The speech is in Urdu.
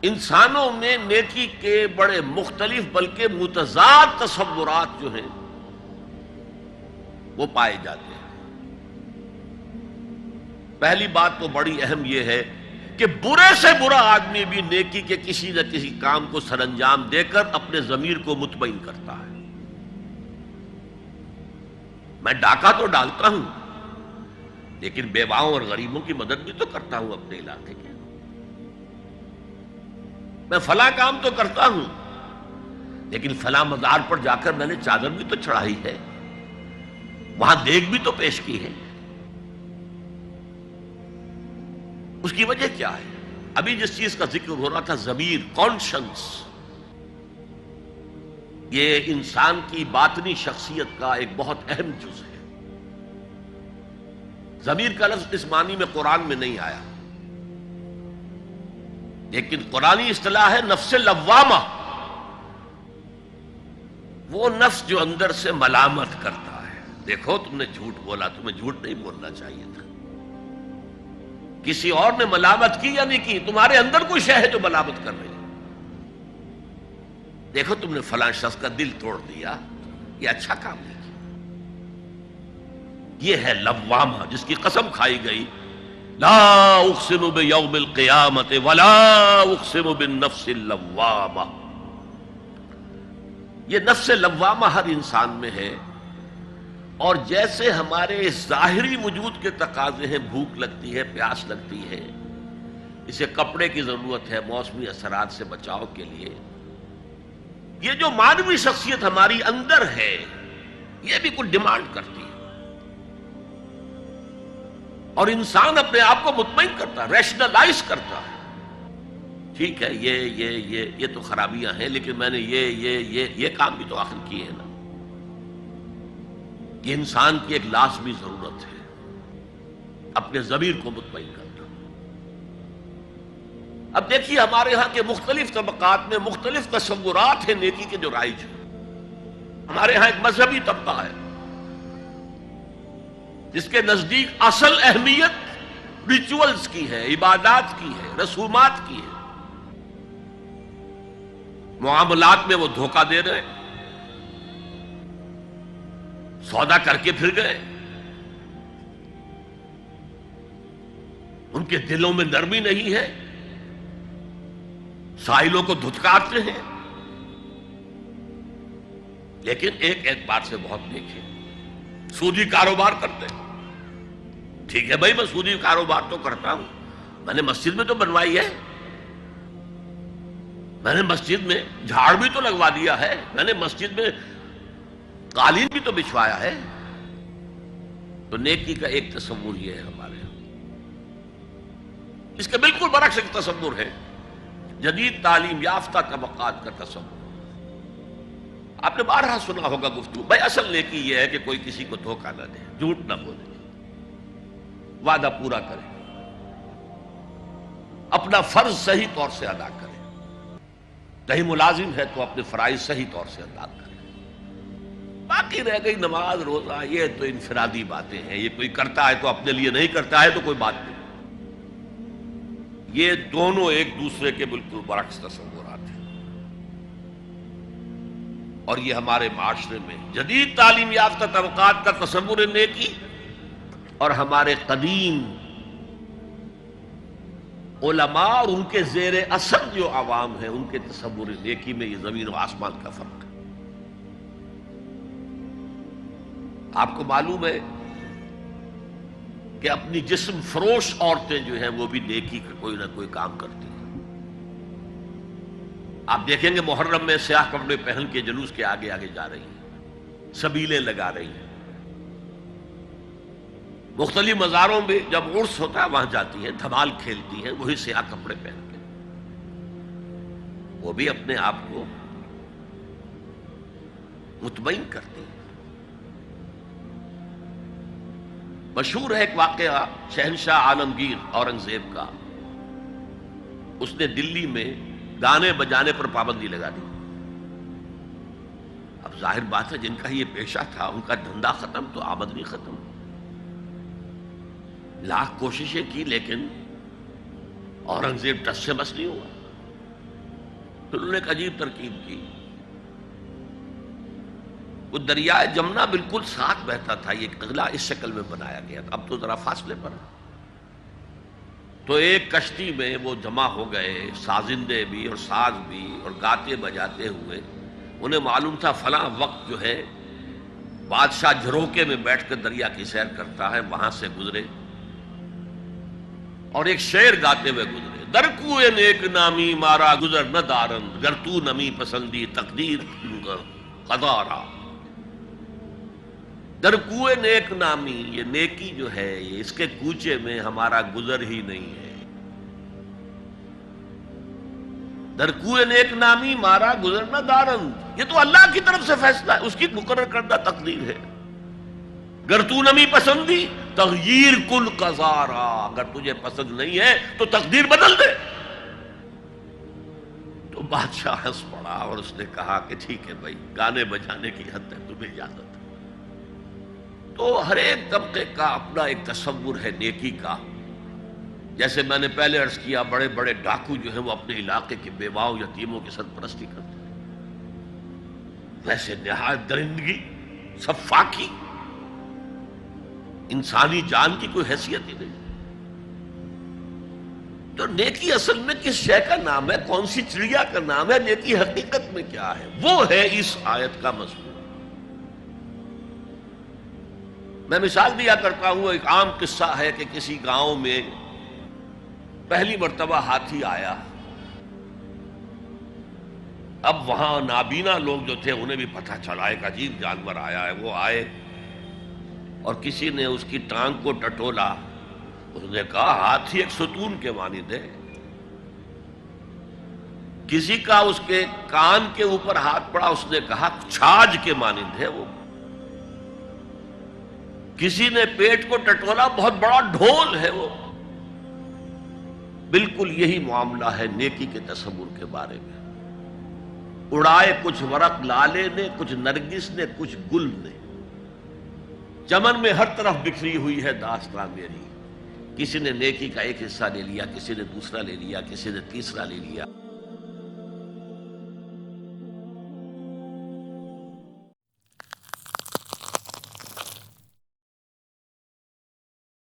انسانوں میں نیکی کے بڑے مختلف بلکہ متضاد تصورات جو ہیں وہ پائے جاتے ہیں۔ پہلی بات تو بڑی اہم یہ ہے کہ برے سے برا آدمی بھی نیکی کے کسی نہ کسی کام کو سر انجام دے کر اپنے ضمیر کو مطمئن کرتا ہے۔ میں ڈاکہ تو ڈالتا ہوں لیکن بیواؤں اور غریبوں کی مدد بھی تو کرتا ہوں اپنے علاقے کے۔ میں فلاں کام تو کرتا ہوں لیکن فلاں مزار پر جا کر میں نے چادر بھی تو چڑھائی ہے، وہاں دیگ بھی تو پیش کی ہے۔ اس کی وجہ کیا ہے؟ ابھی جس چیز کا ذکر ہو رہا تھا، ضمیر، کانشنس، یہ انسان کی باطنی شخصیت کا ایک بہت اہم جز ہے۔ ضمیر کا لفظ اس معنی میں قرآن میں نہیں آیا، لیکن قرآنی اصطلاح ہے نفس لوامہ، وہ نفس جو اندر سے ملامت کرتا ہے۔ دیکھو تم نے جھوٹ بولا، تمہیں جھوٹ نہیں بولنا چاہیے تھا۔ کسی اور نے ملامت کی یا نہیں کی، تمہارے اندر کوئی شے ہے جو ملامت کر رہی ہے۔ دیکھو تم نے فلاں شخص کا دل توڑ دیا، یہ اچھا کام نہیں کیا۔ یہ ہے لوامہ جس کی قسم کھائی گئی، لا اقسم بیوم القیامت ولا اقسم بالنفس اللوامہ۔ یہ نفس لوامہ ہر انسان میں ہے، اور جیسے ہمارے ظاہری وجود کے تقاضے ہیں، بھوک لگتی ہے، پیاس لگتی ہے، اسے کپڑے کی ضرورت ہے موسمی اثرات سے بچاؤ کے لیے، یہ جو مانوی شخصیت ہماری اندر ہے یہ بھی کچھ ڈیمانڈ کرتی ہے، اور انسان اپنے آپ کو مطمئن کرتا ہے، ریشنلائز کرتا ہے۔ ٹھیک ہے، یہ تو خرابیاں ہیں، لیکن میں نے یہ کام بھی تو آخر کیے ہیں نا۔ یہ انسان کی ایک لازمی ضرورت ہے، اپنے ضمیر کو مطمئن کرنا۔ اب دیکھیے ہمارے ہاں کے مختلف طبقات میں مختلف تصورات ہیں نیکی کے جو رائج ہیں۔ ہمارے ہاں ایک مذہبی طبقہ ہے جس کے نزدیک اصل اہمیت ریچولز کی ہے، عبادات کی ہے، رسومات کی ہے۔ معاملات میں وہ دھوکہ دے رہے ہیں، سودا کر کے پھر گئے، ان کے دلوں میں نرمی نہیں ہے، سائلوں کو دھتکارتے ہیں، لیکن ایک اعتبار سے بہت نیک ہے، سودی کاروبار کرتے ہیں۔ ٹھیک ہے بھائی، میں سودی کاروبار تو کرتا ہوں، میں نے مسجد میں تو بنوائی ہے، میں نے مسجد میں جھاڑ بھی تو لگوا دیا ہے، میں نے مسجد میں قالین بھی تو بچھوایا ہے۔ تو نیکی کا ایک تصور یہ ہے ہمارے یہاں۔ اس کے بالکل برعکس ایک تصور ہے جدید تعلیم یافتہ طبقات کا تصور۔ آپ نے بارہا سنا ہوگا گفتگو، بھائی اصل نیکی یہ ہے کہ کوئی کسی کو دھوکہ نہ دے، جھوٹ نہ بولے، وعدہ پورا کرے، اپنا فرض صحیح طور سے ادا کرے، کہیں ملازم ہے تو اپنے فرائض صحیح طور سے ادا کرے۔ باقی رہ گئی نماز روزہ، یہ تو انفرادی باتیں ہیں، یہ کوئی کرتا ہے تو اپنے لیے، نہیں کرتا ہے تو کوئی بات نہیں۔ یہ دونوں ایک دوسرے کے بالکل برعکس تصورات ہیں، اور یہ ہمارے معاشرے میں جدید تعلیم یافتہ طبقات کا تصور نیکی اور ہمارے قدیم علماء اور ان کے زیر اثر جو عوام ہیں ان کے تصور نیکی میں یہ زمین و آسمان کا فرق ہے۔ آپ کو معلوم ہے کہ اپنی جسم فروش عورتیں جو ہیں وہ بھی نیکی کا کوئی نہ کوئی کام کرتی ہیں۔ آپ دیکھیں گے محرم میں سیاہ کپڑے پہن کے جلوس کے آگے آگے جا رہی ہیں، سبیلیں لگا رہی ہیں، مختلف مزاروں میں جب عرس ہوتا ہے وہاں جاتی ہیں، دھمال کھیلتی ہیں، وہی سیاہ کپڑے پہن کے، وہ بھی اپنے آپ کو مطمئن کرتی ہیں۔ مشہور ہے ایک واقعہ شہنشاہ عالمگیر اورنگزیب کا، اس نے دلی میں گانے بجانے پر پابندی لگا دی۔ اب ظاہر بات ہے جن کا یہ پیشہ تھا ان کا دھندا ختم تو آمدنی ختم، لاکھ کوششیں کی لیکن اورنگزیب ٹس سے بس نہیں ہوا۔ پھر انہوں نے ایک عجیب ترکیب کی، وہ دریائے جمنا بالکل ساتھ بہتا تھا، یہ قلعہ اس شکل میں بنایا گیا تھا، اب تو ذرا فاصلے پر، تو ایک کشتی میں وہ جمع ہو گئے، سازندے بھی اور ساز بھی اور گاتے بجاتے ہوئے. انہیں معلوم تھا فلاں وقت جو ہے بادشاہ جھروکے میں بیٹھ کر دریا کی سیر کرتا ہے، وہاں سے گزرے اور ایک شعر گاتے ہوئے گزرے. در کوئے نیک نامی مارا گزر نہ دارند، گر تو نمی پسندی تقدیر قضارا. در کوئے نیک نامی، یہ نیکی جو ہے یہ اس کے کوچے میں ہمارا گزر ہی نہیں ہے. در کوئے نیک نامی مارا گزر نہ دارند، یہ تو اللہ کی طرف سے فیصلہ ہے، اس کی مقرر کردہ تقدیر ہے. گر تو نمی پسندی تغییر کل قضارا، اگر تجھے پسند نہیں ہے تو تقدیر بدل دے. تو بادشاہ ہنس پڑا اور اس نے کہا کہ ٹھیک ہے بھائی، گانے بجانے کی حد تک تمہیں اجازت ہے. تو ہر ایک طبقے کا اپنا ایک تصور ہے نیکی کا. جیسے میں نے پہلے عرض کیا، بڑے بڑے ڈاکو جو ہیں وہ اپنے علاقے کے بیواؤں یتیموں کی سرپرستی کرتے ہیں، ویسے نہایت درندگی، سفاکی، انسانی جان کی کوئی حیثیت ہی نہیں. تو نیکی اصل میں کس شے کا نام ہے، کون سی چڑیا کا نام ہے، نیکی حقیقت میں کیا ہے، وہ ہے اس آیت کا مضمون. میں مثال دیا کرتا ہوں، ایک عام قصہ ہے کہ کسی گاؤں میں پہلی مرتبہ ہاتھی آیا. اب وہاں نابینا لوگ جو تھے انہیں بھی پتہ چلا ایک عجیب جانور آیا ہے. وہ آئے اور کسی نے اس کی ٹانگ کو ٹٹولا. اس نے کہا ہاتھی ایک ستون کے مانند ہے. کسی کا اس کے کان کے اوپر ہاتھ پڑا، اس نے کہا چھاج کے مانند ہے وہ. کسی نے پیٹ کو ٹٹولا، بہت بڑا ڈھول ہے وہ. بالکل یہی معاملہ ہے نیکی کے تصور کے بارے میں. اڑائے کچھ ورق لالے نے، کچھ نرگس نے، کچھ گل نے، چمن میں ہر طرف بکھری ہوئی ہے داستان میری. کسی نے نیکی کا ایک حصہ لے لیا، کسی نے دوسرا لے لیا، کسی نے تیسرا لے لیا.